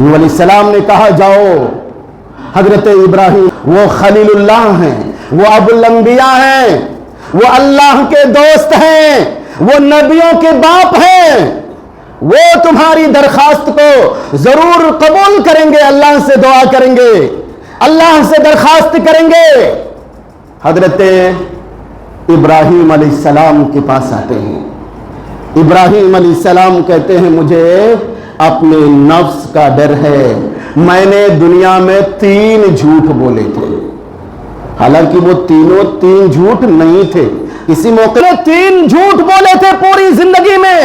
علیہ السلام نے کہا جاؤ، حضرت ابراہیم وہ خلیل اللہ ہیں، وہ ابو الانبیاء ہیں، وہ اللہ کے دوست ہیں، وہ نبیوں کے باپ ہیں، وہ تمہاری درخواست کو ضرور قبول کریں گے، اللہ سے دعا کریں گے، اللہ سے درخواست کریں گے۔ حضرت ابراہیم علیہ السلام کے پاس آتے ہیں۔ ابراہیم علیہ السلام کہتے ہیں مجھے اپنے نفس کا ڈر ہے، میں نے دنیا میں 3 جھوٹ بولے تھے، حالانکہ وہ تین جھوٹ نہیں تھے، کسی موقع میں 3 جھوٹ بولے تھے پوری زندگی میں۔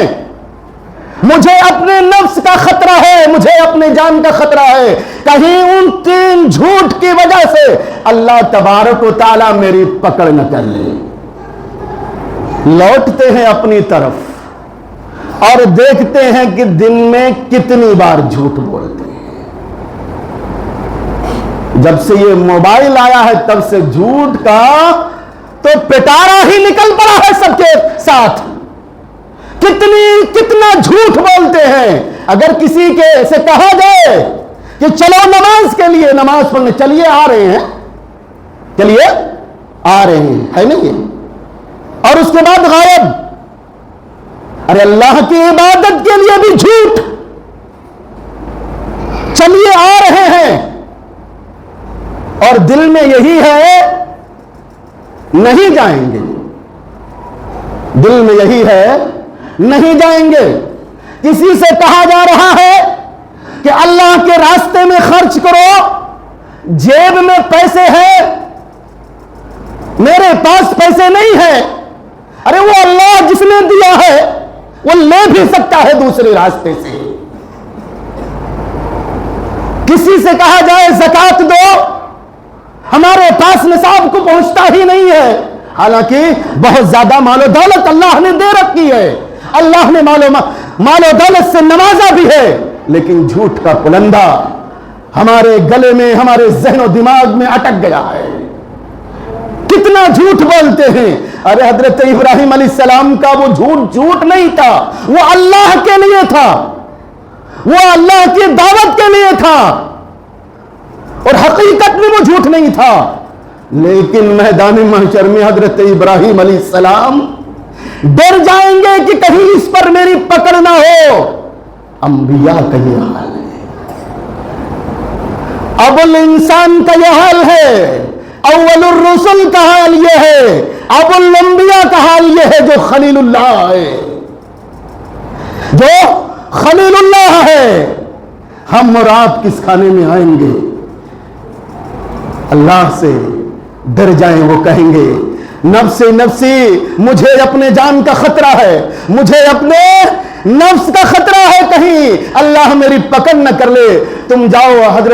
مجھے اپنے نفس کا خطرہ ہے، مجھے اپنے جان کا خطرہ ہے، کہیں ان 3 جھوٹ کی وجہ سے اللہ تبارک و تعالی میری پکڑ نہ کر لے۔ لوٹتے ہیں اپنی طرف اور دیکھتے ہیں کہ دن میں کتنی بار جھوٹ بولتے ہیں۔ جب سے یہ موبائل آیا ہے تب سے جھوٹ کا تو پٹارا ہی نکل پڑا ہے سب کے ساتھ۔ کتنا جھوٹ بولتے ہیں۔ اگر کسی کے سے کہا جائے کہ چلو نماز کے لیے، نماز پڑھنے، چلیے آ رہے ہیں، چلیے آ رہے ہیں، ہے نہیں یہ؟ اور اس کے بعد غائب۔ ارے اللہ کی عبادت کے لیے بھی جھوٹ، چلیے آ رہے ہیں اور دل میں یہی ہے نہیں جائیں گے، دل میں یہی ہے نہیں جائیں گے۔ کسی سے کہا جا رہا ہے کہ اللہ کے راستے میں خرچ کرو، جیب میں پیسے ہیں، میرے پاس پیسے نہیں ہیں۔ ارے وہ اللہ جس نے دیا ہے وہ لے بھی سکتا ہے دوسرے راستے سے۔ کسی سے کہا جائے زکات دو، ہمارے پاس نصاب کو پہنچتا ہی نہیں ہے، حالانکہ بہت زیادہ مال و دولت اللہ نے دے رکھی ہے، اللہ نے مال و دولت سے نوازا بھی ہے، لیکن جھوٹ کا پلندہ ہمارے گلے میں، ہمارے ذہن و دماغ میں اٹک گیا ہے۔ کتنا جھوٹ بولتے ہیں۔ ارے حضرت ابراہیم علیہ السلام کا وہ جھوٹ نہیں تھا، وہ اللہ کے لیے تھا، وہ اللہ کی دعوت کے لیے تھا، اور حقیقت میں وہ جھوٹ نہیں تھا۔ لیکن میدان محشر میں حضرت ابراہیم علیہ السلام ڈر جائیں گے کہ کہیں اس پر میری پکڑ نہ ہو۔ انبیاء کا یہ حال ہے، ابو الانسان کا یہ حال ہے، اول الرسل کا حال یہ ہے، ابو الانبیاء کا حال یہ ہے، جو خلیل اللہ ہے، جو خلیل اللہ ہے۔ ہم اور آپ کس کھانے میں آئیں گے؟ اللہ سے ڈر جائیں، وہ کہیں گے نفسی نفسی، مجھے اپنے جان کا خطرہ ہے، مجھے اپنے نفس کا خطرہ ہے، کہیں اللہ میری پکڑ نہ کر لے۔ تم جاؤ حضرت